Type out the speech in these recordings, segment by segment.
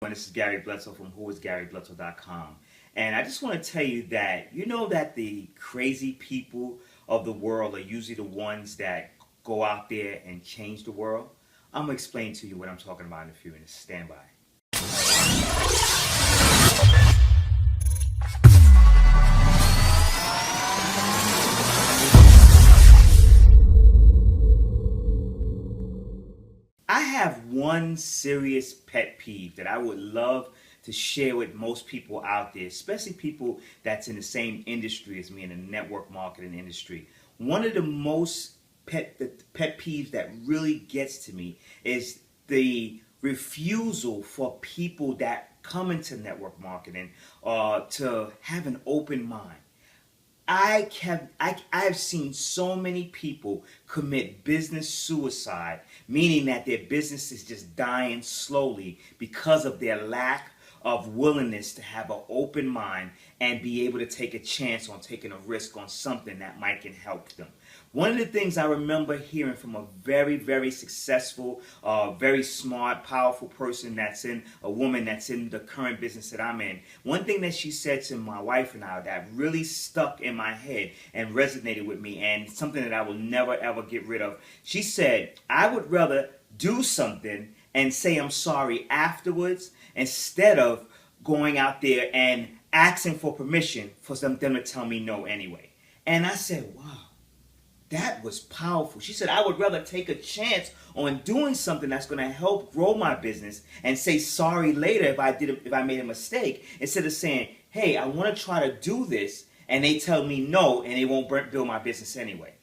And this is Gary Bledsoe from whoisgarybledsoe.com. And I just want to tell you that you know that the crazy people of the world are usually the ones that go out there and change the world. I'm going to explain to you what I'm talking about in a few minutes. Stand by. I have one serious pet peeve that I would love to share with most people out there, especially people that's in the same industry as me in the network marketing industry. One of the most pet peeves that really gets to me is the refusal for people that come into network marketing to have an open mind. I've seen so many people commit business suicide, meaning that their business is just dying slowly because of their lack of willingness to have an open mind and be able to take a chance on taking a risk on something that might can help them. One of the things I remember hearing from a very, very successful, very smart, powerful person a woman that's in the current business that I'm in. One thing that she said to my wife and I that really stuck in my head and resonated with me, and something that I will never ever get rid of. She said, I would rather do something and say I'm sorry afterwards instead of going out there and asking for permission for them to tell me no anyway. And I said, wow. That was powerful. She said, I would rather take a chance on doing something that's going to help grow my business and say sorry later if I made a mistake, instead of saying, hey, I want to try to do this, and they tell me no, and they won't build my business anyway.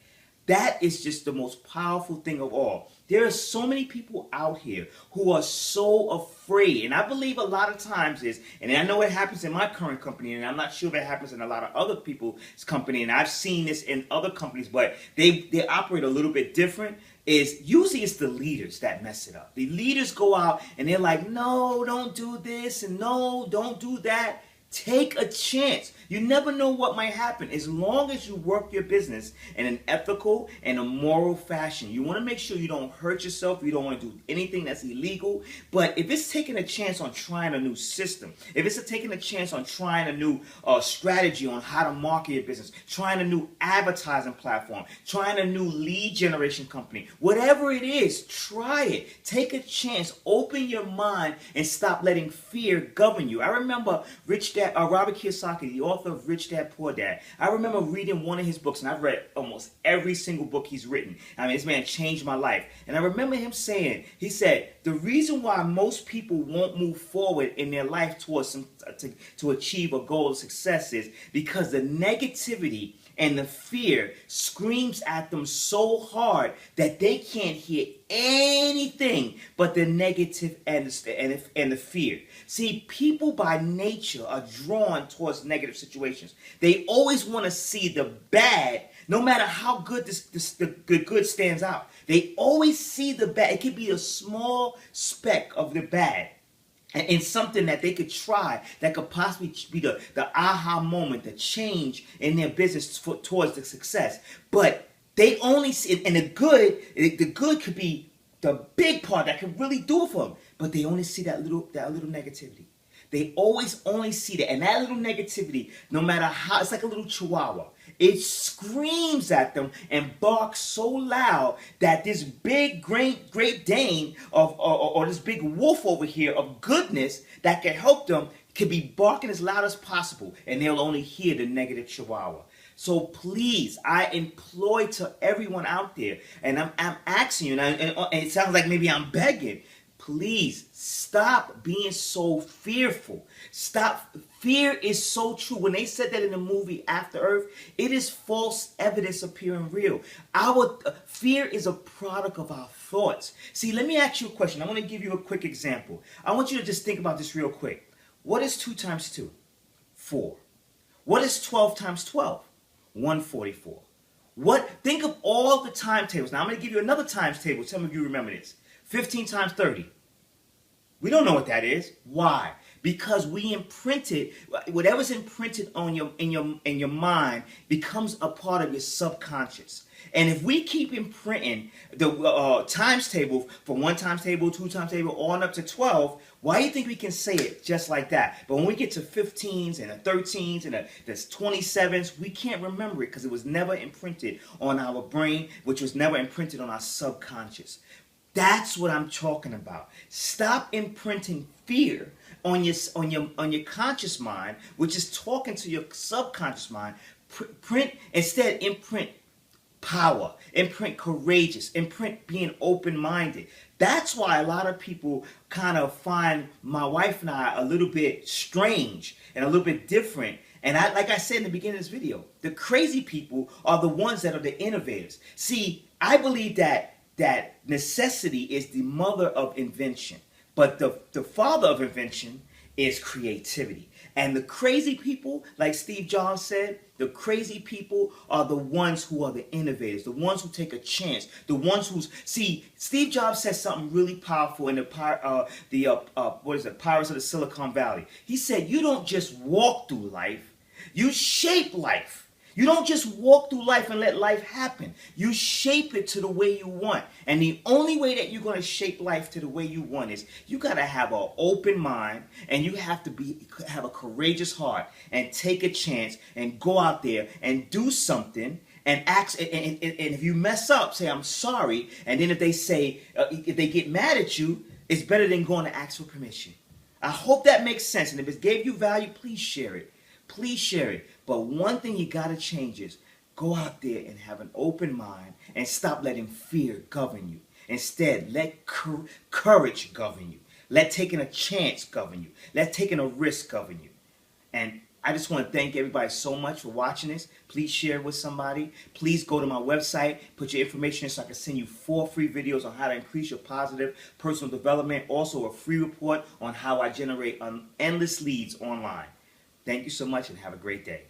That is just the most powerful thing of all. There are so many people out here who are so afraid. And I believe a lot of times and I know it happens in my current company, and I'm not sure if it happens in a lot of other people's company, and I've seen this in other companies, but they operate a little bit different. Is usually it's the leaders that mess it up. The leaders go out and they're like, no, don't do this, and no, don't do that. Take a chance. You never know what might happen. As long as you work your business in an ethical and a moral fashion, you want to make sure you don't hurt yourself. You don't want to do anything that's illegal. But if it's taking a chance on trying a new system, if it's taking a chance on trying a new strategy on how to market your business, trying a new advertising platform, trying a new lead generation company, whatever it is, try it. Take a chance. Open your mind and stop letting fear govern you. I remember Robert Kiyosaki, the author of Rich Dad Poor Dad. I remember reading one of his books, and I've read almost every single book he's written. I mean, this man changed my life. And I remember him saying, he said, the reason why most people won't move forward in their life towards to achieve a goal of success is because the negativity and the fear screams at them so hard that they can't hear anything but the negative and the fear. See, people by nature are drawn towards negative situations. They always want to see the bad, no matter how good the good stands out. They always see the bad. It could be a small speck of the bad, and something that they could try that could possibly be the aha moment, the change in their business towards the success. But they only see it, and the good could be the big part that could really do it for them. But they only see that little negativity. They always only see that. And that little negativity, no matter how, it's like a little chihuahua. It screams at them and barks so loud that this big Great Dane or this big wolf over here of goodness that can help them could be barking as loud as possible, and they'll only hear the negative chihuahua. So please, I implore to everyone out there, and I'm asking you, and it sounds like maybe I'm begging, please stop being so fearful. Stop. Fear is so true. When they said that in the movie After Earth, it is false evidence appearing real. Our fear is a product of our thoughts. See, let me ask you a question. I want to give you a quick example. I want you to just think about this real quick. What is 2 times 2? 4. What is 12 times 12? 144. Think of all the timetables. Now I'm going to give you another times table. Some of you remember this. 15 times 30. We don't know what that is. Why? because we imprinted whatever's imprinted on your mind becomes a part of your subconscious. And if we keep imprinting the times table from 1 times table, 2 times table, on up to 12, why do you think we can say it just like that? But when we get to 15s and the 13s and the 27s, we can't remember it because it was never imprinted on our brain, which was never imprinted on our subconscious. That's what I'm talking about. Stop imprinting fear on your conscious mind, which is talking to your subconscious mind. Instead imprint power, imprint courageous, imprint being open-minded. That's why a lot of people kind of find my wife and I a little bit strange and a little bit different. And like I said in the beginning of this video, the crazy people are the ones that are the innovators. See, I believe that necessity is the mother of invention, but the father of invention is creativity. And the crazy people, like Steve Jobs said, the crazy people are the ones who are the innovators, the ones who take a chance, the ones who see. Steve Jobs said something really powerful in the Pirates of the Silicon Valley. He said, "You don't just walk through life, you shape life." You don't just walk through life and let life happen. You shape it to the way you want. And the only way that you're going to shape life to the way you want is you got to have an open mind, and you have to have a courageous heart and take a chance and go out there and do something and ask. And if you mess up, say, "I'm sorry." And then if they get mad at you, it's better than going to ask for permission. I hope that makes sense. And if it gave you value, please share it. Please share it. But one thing you got to change is go out there and have an open mind and stop letting fear govern you. Instead, let courage govern you. Let taking a chance govern you. Let taking a risk govern you. And I just want to thank everybody so much for watching this. Please share it with somebody. Please go to my website, put your information in so I can send you 4 free videos on how to increase your positive personal development. Also a free report on how I generate endless leads online. Thank you so much and have a great day.